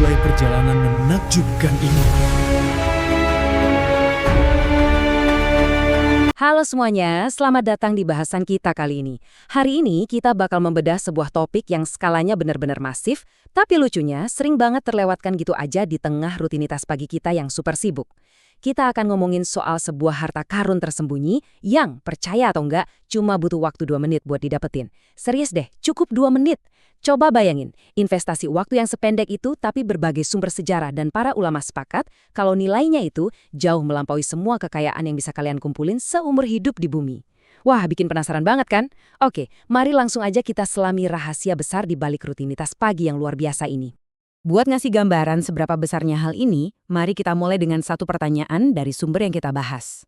memulai perjalanan menakjubkan ini. Halo semuanya, selamat datang di bahasan kita kali ini. Hari ini kita bakal membedah sebuah topik yang skalanya benar-benar masif, tapi lucunya sering banget terlewatkan gitu aja di tengah rutinitas pagi kita yang super sibuk. Kita akan ngomongin soal sebuah harta karun tersembunyi yang, percaya atau enggak, cuma butuh waktu 2 menit buat didapetin. Serius deh, cukup 2 menit. Coba bayangin, investasi waktu yang sependek itu tapi berbagai sumber sejarah dan para ulama sepakat kalau nilainya itu jauh melampaui semua kekayaan yang bisa kalian kumpulin seumur hidup di bumi. Wah, bikin penasaran banget kan? Oke, mari langsung aja kita selami rahasia besar di balik rutinitas pagi yang luar biasa ini. Buat ngasih gambaran seberapa besarnya hal ini, mari kita mulai dengan satu pertanyaan dari sumber yang kita bahas.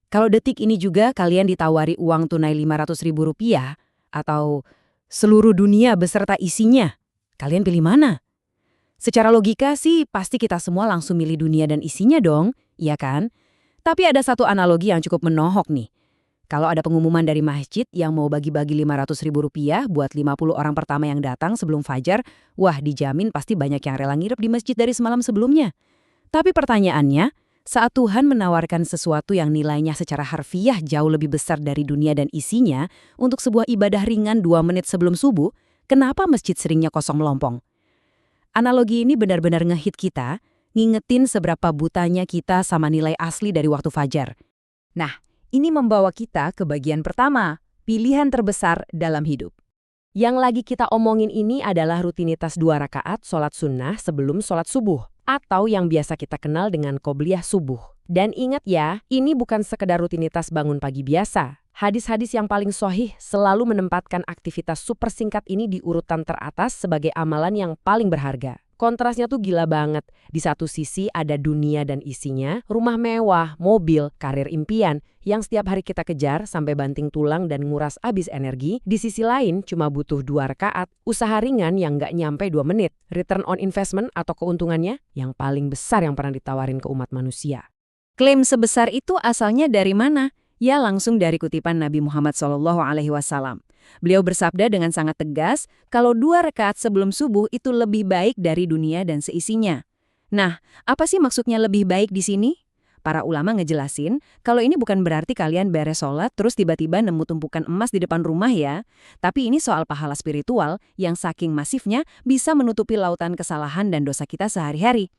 Kalau detik ini juga kalian ditawari uang tunai Rp500.000 atau seluruh dunia beserta isinya, kalian pilih mana? Secara logika sih pasti kita semua langsung milih dunia dan isinya dong, iya kan? Tapi ada satu analogi yang cukup menohok nih. Kalau ada pengumuman dari masjid yang mau bagi-bagi Rp500.000 buat 50 orang pertama yang datang sebelum fajar, wah dijamin pasti banyak yang rela nginep di masjid dari semalam sebelumnya. Tapi pertanyaannya, saat Tuhan menawarkan sesuatu yang nilainya secara harfiah jauh lebih besar dari dunia dan isinya untuk sebuah ibadah ringan 2 menit sebelum subuh, kenapa masjid seringnya kosong melompong? Analogi ini benar-benar ngehit kita, ngingetin seberapa butanya kita sama nilai asli dari waktu fajar. Nah, ini membawa kita ke bagian pertama, pilihan terbesar dalam hidup. Yang lagi kita omongin ini adalah rutinitas 2 rakaat sholat sunnah sebelum sholat subuh, atau yang biasa kita kenal dengan qobliyah subuh. Dan ingat ya, ini bukan sekedar rutinitas bangun pagi biasa. Hadis-hadis yang paling sahih selalu menempatkan aktivitas super singkat ini di urutan teratas sebagai amalan yang paling berharga. Kontrasnya tuh gila banget. Di satu sisi ada dunia dan isinya, rumah mewah, mobil, karir impian, yang setiap hari kita kejar sampai banting tulang dan nguras abis energi. Di sisi lain cuma butuh 2 rakaat, usaha ringan yang nggak nyampe 2 menit, return on investment atau keuntungannya yang paling besar yang pernah ditawarin ke umat manusia. Klaim sebesar itu asalnya dari mana? Ya langsung dari kutipan Nabi Muhammad SAW. Beliau bersabda dengan sangat tegas kalau 2 rakaat sebelum subuh itu lebih baik dari dunia dan seisinya. Nah, apa sih maksudnya lebih baik di sini? Para ulama ngejelasin kalau ini bukan berarti kalian beres sholat terus tiba-tiba nemu tumpukan emas di depan rumah ya. Tapi ini soal pahala spiritual yang saking masifnya bisa menutupi lautan kesalahan dan dosa kita sehari-hari.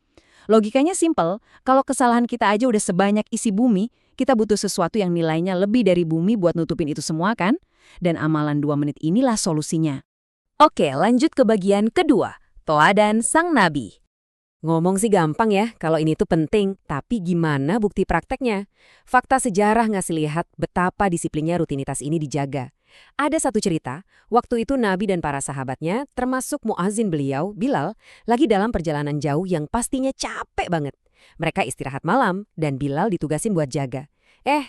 Logikanya simpel, kalau kesalahan kita aja udah sebanyak isi bumi, kita butuh sesuatu yang nilainya lebih dari bumi buat nutupin itu semua kan? Dan amalan 2 menit inilah solusinya. Oke, lanjut ke bagian kedua, teladan sang nabi. Ngomong sih gampang ya, kalau ini tuh penting, tapi gimana bukti prakteknya? Fakta sejarah ngasih lihat betapa disiplinnya rutinitas ini dijaga. Ada satu cerita, waktu itu Nabi dan para sahabatnya, termasuk muazin beliau, Bilal, lagi dalam perjalanan jauh yang pastinya capek banget. Mereka istirahat malam dan Bilal ditugasin buat jaga.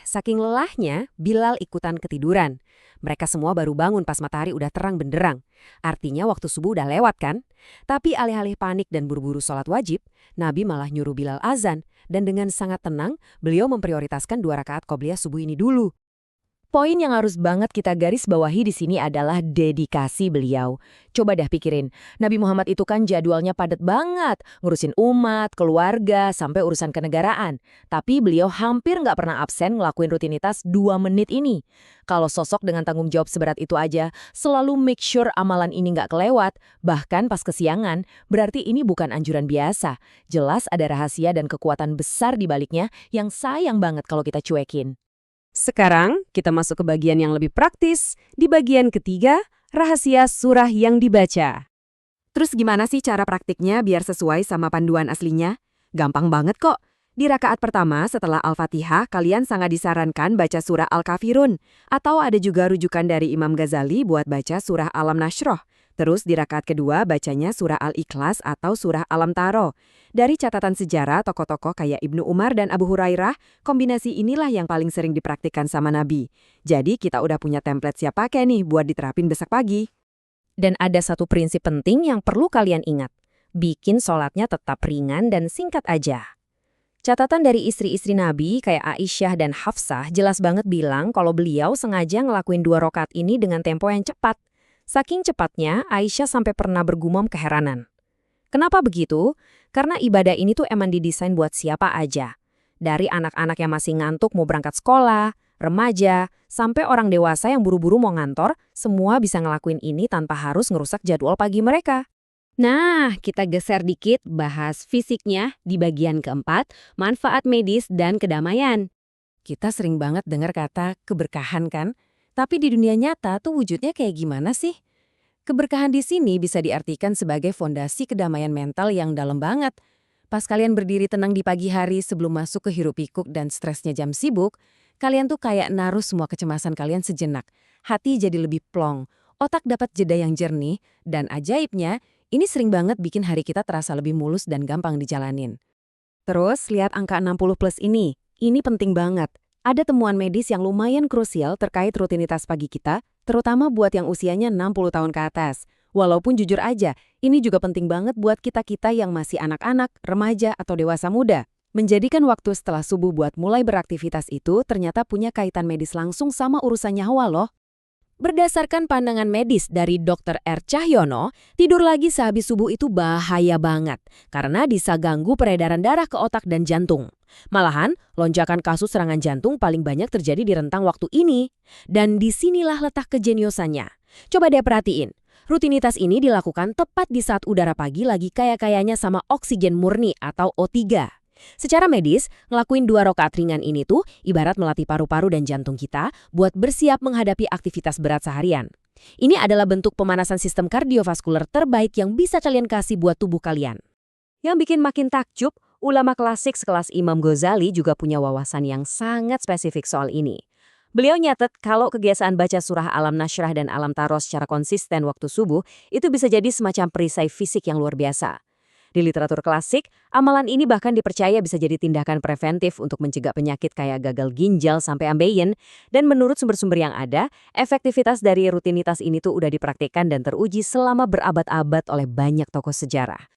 Saking lelahnya, Bilal ikutan ketiduran. Mereka semua baru bangun pas matahari udah terang benderang. Artinya waktu subuh udah lewat kan? Tapi alih-alih panik dan buru-buru sholat wajib, Nabi malah nyuruh Bilal azan. Dan dengan sangat tenang, beliau memprioritaskan 2 rakaat qobliyah subuh ini dulu. Poin yang harus banget kita garis bawahi di sini adalah dedikasi beliau. Coba dah pikirin, Nabi Muhammad itu kan jadwalnya padat banget, ngurusin umat, keluarga, sampai urusan kenegaraan. Tapi beliau hampir nggak pernah absen ngelakuin rutinitas 2 menit ini. Kalau sosok dengan tanggung jawab seberat itu aja, selalu make sure amalan ini nggak kelewat, bahkan pas kesiangan, berarti ini bukan anjuran biasa. Jelas ada rahasia dan kekuatan besar di baliknya yang sayang banget kalau kita cuekin. Sekarang, kita masuk ke bagian yang lebih praktis. Di bagian ketiga, rahasia surah yang dibaca. Terus gimana sih cara praktiknya biar sesuai sama panduan aslinya? Gampang banget kok. Di rakaat pertama setelah Al-Fatihah, kalian sangat disarankan baca surah Al-Kafirun. Atau ada juga rujukan dari Imam Ghazali buat baca surah Alam Nasroh. Terus di rakaat kedua bacanya surah Al-Ikhlas atau surah Alam Taro. Dari catatan sejarah tokoh-tokoh kayak Ibnu Umar dan Abu Hurairah, kombinasi inilah yang paling sering dipraktikkan sama Nabi. Jadi kita udah punya template siap pakai nih buat diterapin besok pagi. Dan ada satu prinsip penting yang perlu kalian ingat. Bikin sholatnya tetap ringan dan singkat aja. Catatan dari istri-istri Nabi kayak Aisyah dan Hafsah jelas banget bilang kalau beliau sengaja ngelakuin 2 rakaat ini dengan tempo yang cepat. Saking cepatnya, Aisyah sampai pernah bergumam keheranan. Kenapa begitu? Karena ibadah ini tuh emang didesain buat siapa aja. Dari anak-anak yang masih ngantuk mau berangkat sekolah, remaja, sampai orang dewasa yang buru-buru mau ngantor, semua bisa ngelakuin ini tanpa harus ngerusak jadwal pagi mereka. Nah, kita geser dikit bahas fisiknya di bagian keempat, manfaat medis dan kedamaian. Kita sering banget dengar kata keberkahan kan? Tapi di dunia nyata tuh wujudnya kayak gimana sih? Keberkahan di sini bisa diartikan sebagai fondasi kedamaian mental yang dalam banget. Pas kalian berdiri tenang di pagi hari sebelum masuk ke hiruk-pikuk dan stresnya jam sibuk, kalian tuh kayak naruh semua kecemasan kalian sejenak. Hati jadi lebih plong, otak dapat jeda yang jernih, dan ajaibnya, ini sering banget bikin hari kita terasa lebih mulus dan gampang dijalanin. Terus, lihat angka 60 plus ini. Ini penting banget. Ada temuan medis yang lumayan krusial terkait rutinitas pagi kita, terutama buat yang usianya 60 tahun ke atas. Walaupun jujur aja, ini juga penting banget buat kita-kita yang masih anak-anak, remaja, atau dewasa muda. Menjadikan waktu setelah subuh buat mulai beraktivitas itu ternyata punya kaitan medis langsung sama urusan nyawa loh. Berdasarkan pandangan medis dari Dr. R. Cahyono, tidur lagi sehabis subuh itu bahaya banget karena bisa ganggu peredaran darah ke otak dan jantung. Malahan, lonjakan kasus serangan jantung paling banyak terjadi di rentang waktu ini. Dan disinilah letak kejeniusannya. Coba deh perhatiin, rutinitas ini dilakukan tepat di saat udara pagi lagi kaya-kayanya sama oksigen murni atau O3. Secara medis, ngelakuin 2 rakaat ringan ini tuh ibarat melatih paru-paru dan jantung kita buat bersiap menghadapi aktivitas berat seharian. Ini adalah bentuk pemanasan sistem kardiovaskuler terbaik yang bisa kalian kasih buat tubuh kalian. Yang bikin makin takjub, ulama klasik sekelas Imam Ghazali juga punya wawasan yang sangat spesifik soal ini. Beliau nyatet kalau kebiasaan baca surah Alam Nashrah dan Alam Taros secara konsisten waktu subuh itu bisa jadi semacam perisai fisik yang luar biasa. Di literatur klasik, amalan ini bahkan dipercaya bisa jadi tindakan preventif untuk mencegah penyakit kayak gagal ginjal sampai ambeien, dan menurut sumber-sumber yang ada, efektivitas dari rutinitas ini tuh udah dipraktikkan dan teruji selama berabad-abad oleh banyak tokoh sejarah.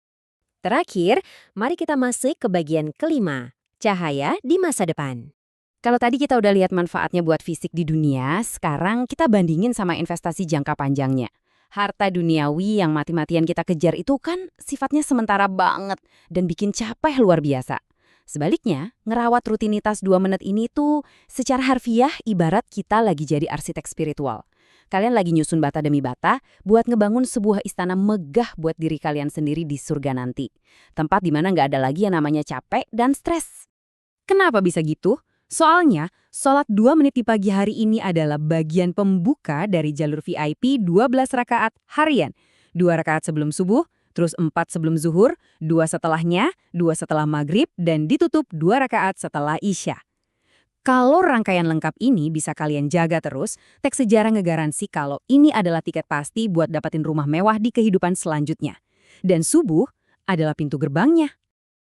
Terakhir, mari kita masuk ke bagian kelima, cahaya di masa depan. Kalau tadi kita udah lihat manfaatnya buat fisik di dunia, sekarang kita bandingin sama investasi jangka panjangnya. Harta duniawi yang mati-matian kita kejar itu kan sifatnya sementara banget dan bikin capek luar biasa. Sebaliknya, ngerawat rutinitas 2 menit ini tuh secara harfiah ibarat kita lagi jadi arsitek spiritual. Kalian lagi nyusun bata demi bata buat ngebangun sebuah istana megah buat diri kalian sendiri di surga nanti. Tempat di mana nggak ada lagi yang namanya capek dan stres. Kenapa bisa gitu? Soalnya, sholat 2 menit di pagi hari ini adalah bagian pembuka dari jalur VIP 12 rakaat harian. 2 rakaat sebelum subuh, terus 4 sebelum zuhur, 2 setelahnya, 2 setelah maghrib, dan ditutup 2 rakaat setelah isya. Kalau rangkaian lengkap ini bisa kalian jaga terus, teks sejarah ngegaransi kalau ini adalah tiket pasti buat dapetin rumah mewah di kehidupan selanjutnya. Dan subuh adalah pintu gerbangnya.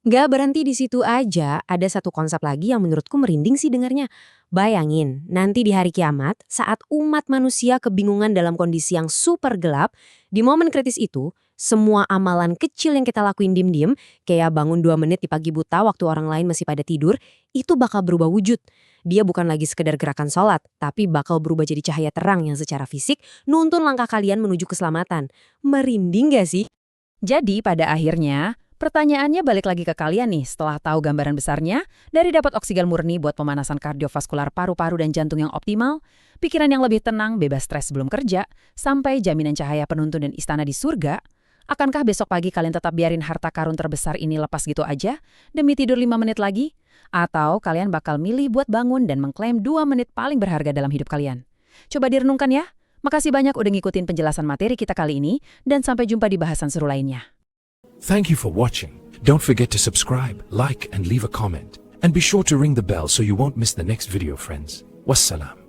Nggak berhenti di situ aja, ada satu konsep lagi yang menurutku merinding sih dengarnya. Bayangin, nanti di hari kiamat, saat umat manusia kebingungan dalam kondisi yang super gelap, di momen kritis itu, semua amalan kecil yang kita lakuin diem-diem, kayak bangun 2 menit di pagi buta waktu orang lain masih pada tidur, itu bakal berubah wujud. Dia bukan lagi sekedar gerakan sholat, tapi bakal berubah jadi cahaya terang yang secara fisik nuntun langkah kalian menuju keselamatan. Merinding gak sih? Jadi pada akhirnya, pertanyaannya balik lagi ke kalian nih setelah tahu gambaran besarnya, dari dapat oksigen murni buat pemanasan kardiovaskular paru-paru dan jantung yang optimal, pikiran yang lebih tenang, bebas stres sebelum kerja, sampai jaminan cahaya penuntun dan istana di surga, akankah besok pagi kalian tetap biarin harta karun terbesar ini lepas gitu aja, demi tidur 5 menit lagi? Atau kalian bakal milih buat bangun dan mengklaim 2 menit paling berharga dalam hidup kalian? Coba direnungkan ya. Makasih banyak udah ngikutin penjelasan materi kita kali ini, dan sampai jumpa di bahasan seru lainnya. Thank you for watching. Don't forget to subscribe, like, and leave a comment. And be sure to ring the bell so you won't miss the next video, friends. Wassalam.